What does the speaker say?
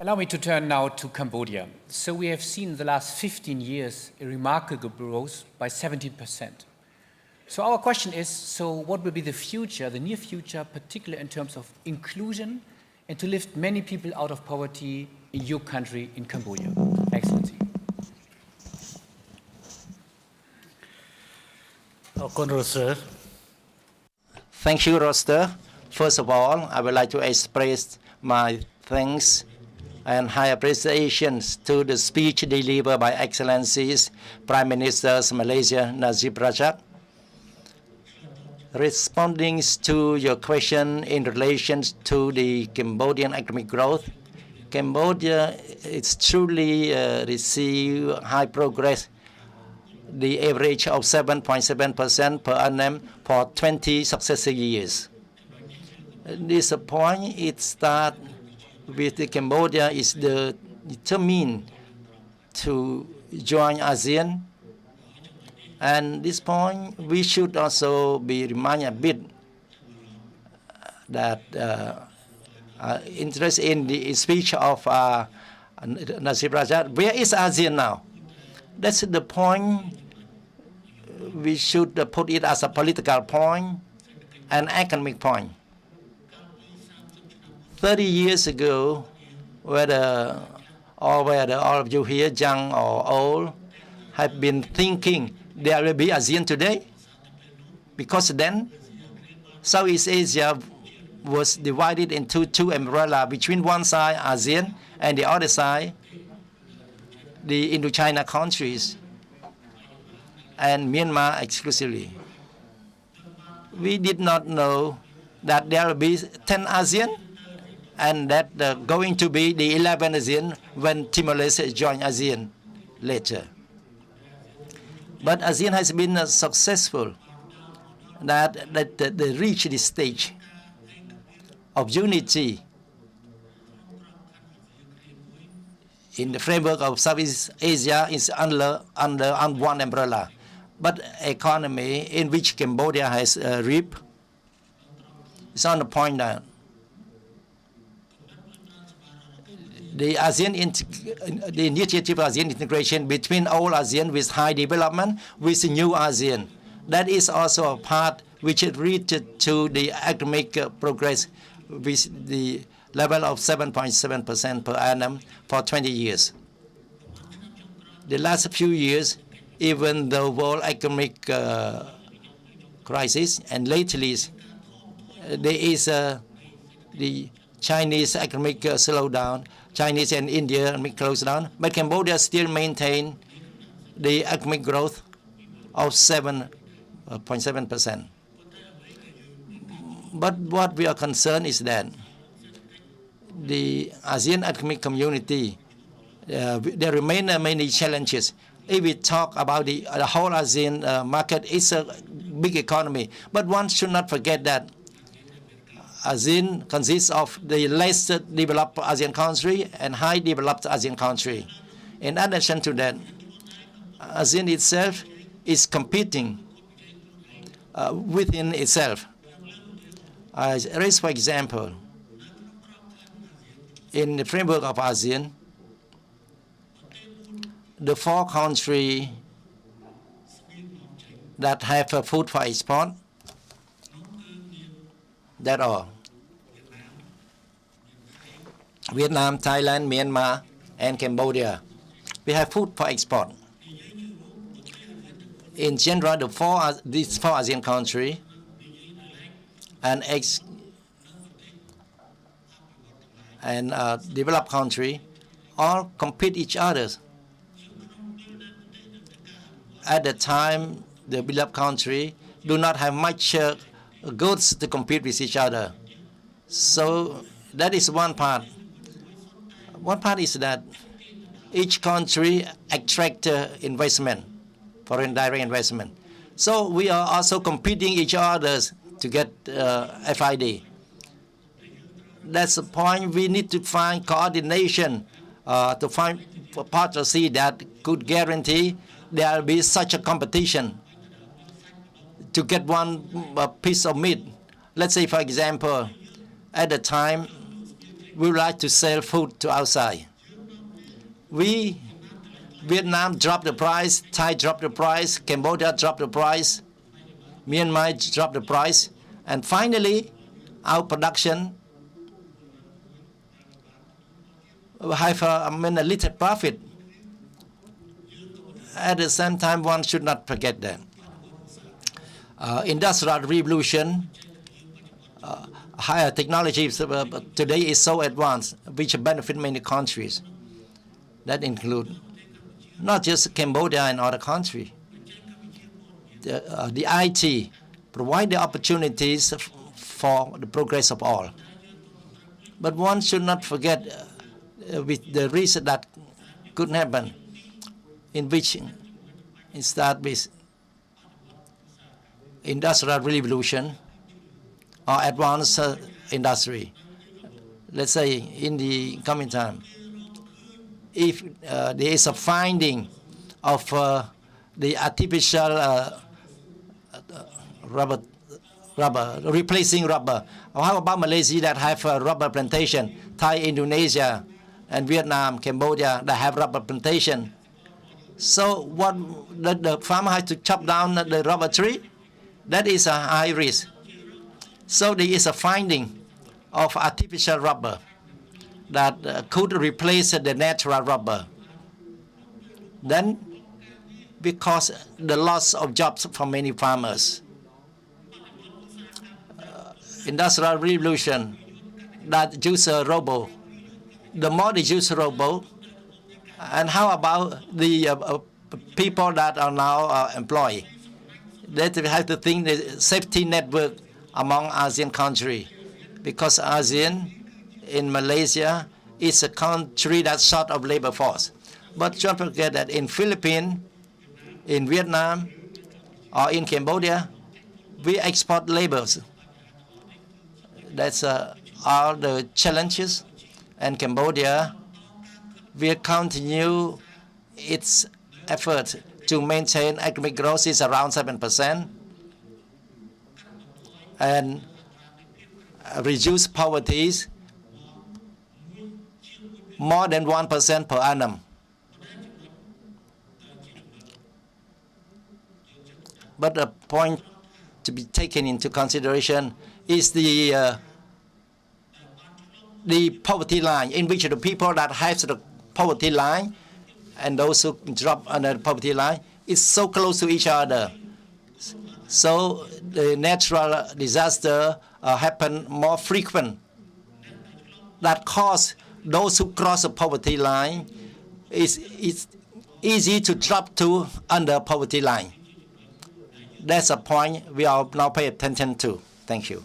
Allow me to turn now to Cambodia. So we have seen in the last 15 years a remarkable growth by 17%. So our question is, so what will be the future, the near future, particularly in terms of inclusion and to lift many people out of poverty in your country, in Cambodia? Excellency. Thank you, Roster. First of all, I would like to express my thanks and high appreciations to the speech delivered by Excellencies Prime Minister of Malaysia Najib Razak. Responding to your question in relation to the Cambodian economic growth, Cambodia is truly received high progress, the average of 7.7% per annum for 20 successive years. This point, it starts with Cambodia is determined to join ASEAN. And this point, we should also be reminded a bit that interest in the speech of Najib Razak. Where is ASEAN now? That's the point. We should put it as a political point and economic point. 30 years ago, whether all of you here, young or old, have been thinking there will be ASEAN today? Because then, Southeast Asia was divided into two umbrellas. Between one side, ASEAN, and the other side, the Indochina countries, and Myanmar exclusively. We did not know that there will be 10 ASEAN, and that going to be the 11 ASEAN when Timor-Leste joined ASEAN later. But ASEAN has been successful that they reached this stage of unity in the framework of Southeast Asia is under one umbrella. But economy in which Cambodia has reaped is on the point that the initiative of ASEAN integration between old ASEAN with high development with new ASEAN. That is also a part which reached to the economic progress with the level of 7.7% per annum for 20 years. The last few years, even the world economic crisis, and lately there is the Chinese economic slowdown, Chinese and India economic close down, but Cambodia still maintain the economic growth of 7.7%. But what we are concerned is that the ASEAN economic community, there remain many challenges. If we talk about the whole ASEAN market, it's a big economy. But one should not forget that ASEAN consists of the less developed ASEAN country and high developed ASEAN country. In addition to that, ASEAN itself is competing within itself. Raise, for example, in the framework of ASEAN, the 4 countries that have food for export, that are Vietnam, Thailand, Myanmar, and Cambodia. We have food for export. In general, these 4 ASEAN countries and developed countries all compete each other. At the time, the developed country do not have much goods to compete with each other. So that is one part. One part is that each country attract investment, foreign direct investment. So we are also competing each other to get FID. That's the point. We need to find coordination to find a policy that could guarantee there will be such a competition to get one piece of meat. Let's say, for example, at the time, we would like to sell food to outside. Vietnam dropped the price, Thai dropped the price, Cambodia dropped the price, Myanmar dropped the price, and finally, our production have a little profit. At the same time, one should not forget that. Industrial revolution, higher technology today is so advanced, which benefit many countries. That include not just Cambodia and other countries. The IT provide the opportunities for the progress of all. But one should not forget with the risk that could happen, in which it start with industrial revolution or advanced industry. Let's say in the coming time, if there is a finding of the artificial rubber, replacing rubber. How about Malaysia that have a rubber plantation? Thai, Indonesia, and Vietnam, Cambodia that have rubber plantation. So what the farmer has to chop down the rubber tree? That is a high risk. So there is a finding of artificial rubber that could replace the natural rubber. Then, because the loss of jobs for many farmers, industrial revolution that use a robot. The more they use a robot, and how about the people that are now employed? They have to think the safety network among ASEAN countries, because ASEAN in Malaysia is a country that's short of labor force. But don't forget that in Philippines, in Vietnam, or in Cambodia, we export labors. That's all the challenges. And Cambodia will continue its effort to maintain economic growth is around 7% and reduce poverty more than 1% per annum. But the point to be taken into consideration is the poverty line, in which the people that have the poverty line and those who drop under the poverty line is so close to each other. So the natural disaster happen more frequent. That cause those who cross the poverty line is easy to drop to under poverty line. That's a point we are now pay attention to. Thank you.